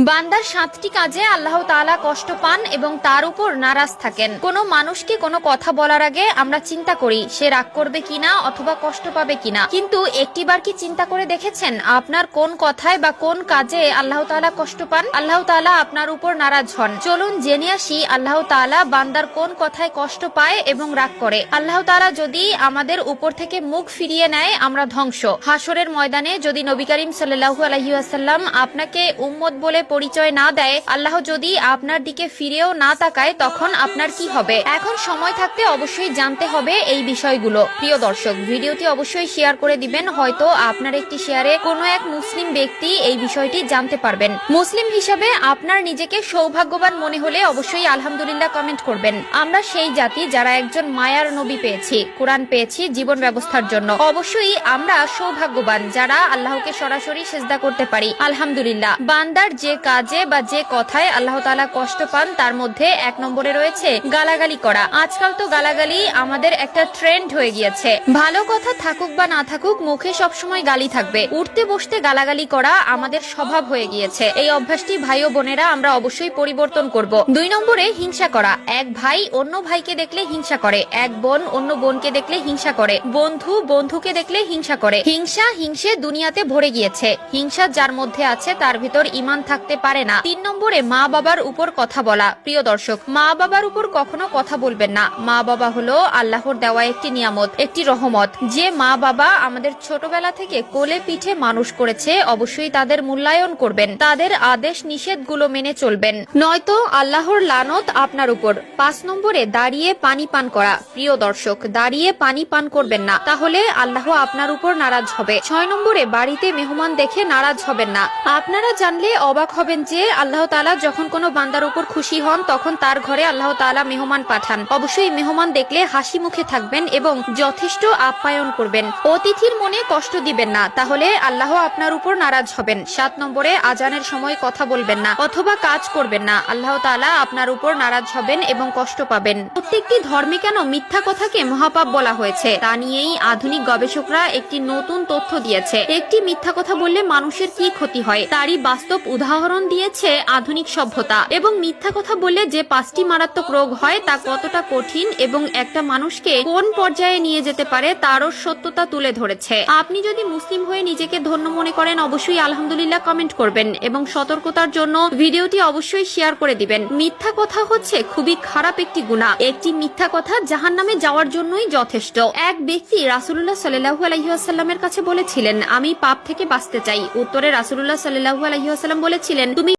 বান্দার 7টি কাজে আল্লাহ তাআলা কষ্ট পান এবং তার উপর নারাজ থাকেন। কোনো মানুষকে কোনো কথা বলার আগে আমরা চিন্তা করি সে রাগ করবে কিনা অথবা কষ্ট পাবে কিনা, কিন্তু একটিবার কি চিন্তা করে দেখেছেন আপনার কোন কথায় বা কোন কাজে আল্লাহ তাআলা কষ্ট পান? আল্লাহ তাআলা আপনার উপর নারাজ হন। চলুন জেনে আসি আল্লাহ তাআলা বান্দার কোন কথায় কষ্ট পায় এবং রাগ করে। আল্লাহ তাআলা যদি আমাদের উপর থেকে মুখ ফিরিয়ে নেয় আমরা ধ্বংস। হাসরের ময়দানে যদি নবী করিম সাল্লাল্লাহু আলাইহি ওয়াসাল্লাম আপনাকে উম্মত বলে পরিচয় না দেয়, আল্লাহ যদি আপনার দিকে ফিরেও না তাকায়, তখন আপনার কি হবে? এখন সময় থাকতে অবশ্যই জানতে হবে এই বিষয়গুলো। প্রিয় দর্শক, ভিডিওটি অবশ্যই শেয়ার করে দিবেন, হয়তো আপনার একটি শেয়ারে কোনো এক মুসলিম ব্যক্তি এই বিষয়টি জানতে পারবেন। মুসলিম হিসাবে আপনার নিজেকে সৌভাগ্যবান মনে হলে অবশ্যই আলহামদুলিল্লাহ কমেন্ট করবেন। আমরা সেই জাতি যারা একজন মায়ার নবী পেয়েছি, কোরআন পেয়েছি জীবন ব্যবস্থার জন্য। অবশ্যই আমরা সৌভাগ্যবান যারা আল্লাহকে সরাসরি সিজদা করতে পারি। আলহামদুলিল্লাহ। বান্দার যে কাজে বা যে কথায় আল্লাহ তাআলা কষ্ট পান তার মধ্যে 1 নম্বরে রয়েছে গালাগালি করা। আজকাল তো গালাগালি আমাদের একটা ট্রেন্ড হয়ে গিয়েছে। ভালো কথা থাকুক বা না থাকুক, মুখে সবসময় গালি থাকবে। উঠতে বসতে গালাগালি করা আমাদের স্বভাব হয়ে গিয়েছে। এই অভ্যাসটি ভাই ও বোনেরা আমরা অবশ্যই পরিবর্তন করব। 2 নম্বরে হিংসা করা। এক ভাই অন্য ভাইকে দেখলে হিংসা করে, এক বোন অন্য বোনকে দেখলে হিংসা করে, বন্ধু বন্ধুকে দেখলে হিংসা করে। হিংসে দুনিয়াতে ভরে গিয়েছে। হিংসা যার মধ্যে আছে তার ভিতর ঈমান থাকতে পারে না। 3 নম্বরে মা বাবার উপর কথা বলা। প্রিয় দর্শক, মা বাবার উপর কখনো কথা বলবেন না। মা বাবা হলো আল্লাহর দেওয়া একটি নিয়ামত, একটি রহমত। যে মা বাবা আমাদের ছোটবেলা থেকে কোলে পিঠে মানুষ করেছে, অবশ্যই তাদের মূল্যায়ন করবেন, তাদের আদেশ নিষেধ গুলো মেনে চলবেন, নয়তো আল্লাহর লানত আপনার উপর। 5 নম্বরে দাঁড়িয়ে পানি পান করা। প্রিয় দর্শক, দাঁড়িয়ে পানি পান করবেন না, তাহলে আল্লাহ আপনার উপর নারাজ হবে। 6 নম্বরে বাড়িতে মেহমান দেখে নারাজ হবেন না। আপনারা জানলে অবাক হবেন যে আল্লাহ তাআলা যখন কোনো বান্দার উপর খুশি হন তখন তার ঘরে আল্লাহ তাআলা মেহমান পাঠান। অবশ্যই মেহমান দেখলে হাসি মুখে থাকবেন এবং যথেষ্ট আপ্যায়ন করবেন। অতিথির মনে কষ্ট দিবেন না, তাহলে আল্লাহ আপনার উপর নারাজ হবেন। 7 নম্বরে আজানের সময় কথা বলবেন না অথবা কাজ করবেন না, আল্লাহ তাআলা আপনার উপর নারাজ হবেন এবং কষ্ট পাবেন। প্রত্যেকটি ধর্মে কেন মিথ্যা কথাকে মহাপাপ বলা হয়েছে তা নিয়েই আধুনিক গবেষকরা একটি নতুন তথ্য দিয়েছে। একটি মিথ্যা কথা বললে মানুষের কি ক্ষতি হয় তারই বাস্তব উদাহরণ দিয়েছে আধুনিক সভ্যতা। এবং মিথ্যা কথা বললে যে 5টি মারাত্মক রোগ হয় তা কতটা কঠিন এবং একটা মানুষকে কোন পর্যায়ে নিয়ে যেতে পারে তারও সত্যতা তুলে ধরেছে। আপনি যদি মুসলিম হয়ে নিজেকে ধন্য মনে করেন, অবশ্যই আলহামদুলিল্লাহ কমেন্ট করবেন এবং সতর্কতার জন্য ভিডিওটি অবশ্যই শেয়ার করে দিবেন। মিথ্যা কথা হচ্ছে খুবই খারাপ একটি গুনাহ। একটি মিথ্যা কথা জাহান্নামে যাওয়ার জন্যই যথেষ্ট। এক ব্যক্তি রাসূলুল্লাহ সাল্লাল্লাহু আলাইহি ওয়াসাল্লামের কাছে বলেছিলেন, আমি পাপ থেকে বাঁচতে চাই। উত্তরে রাসূলুল্লাহ সাল্লাল্লাহু আলাইহি ওয়াসাল্লাম বলেছিলেন, তুমি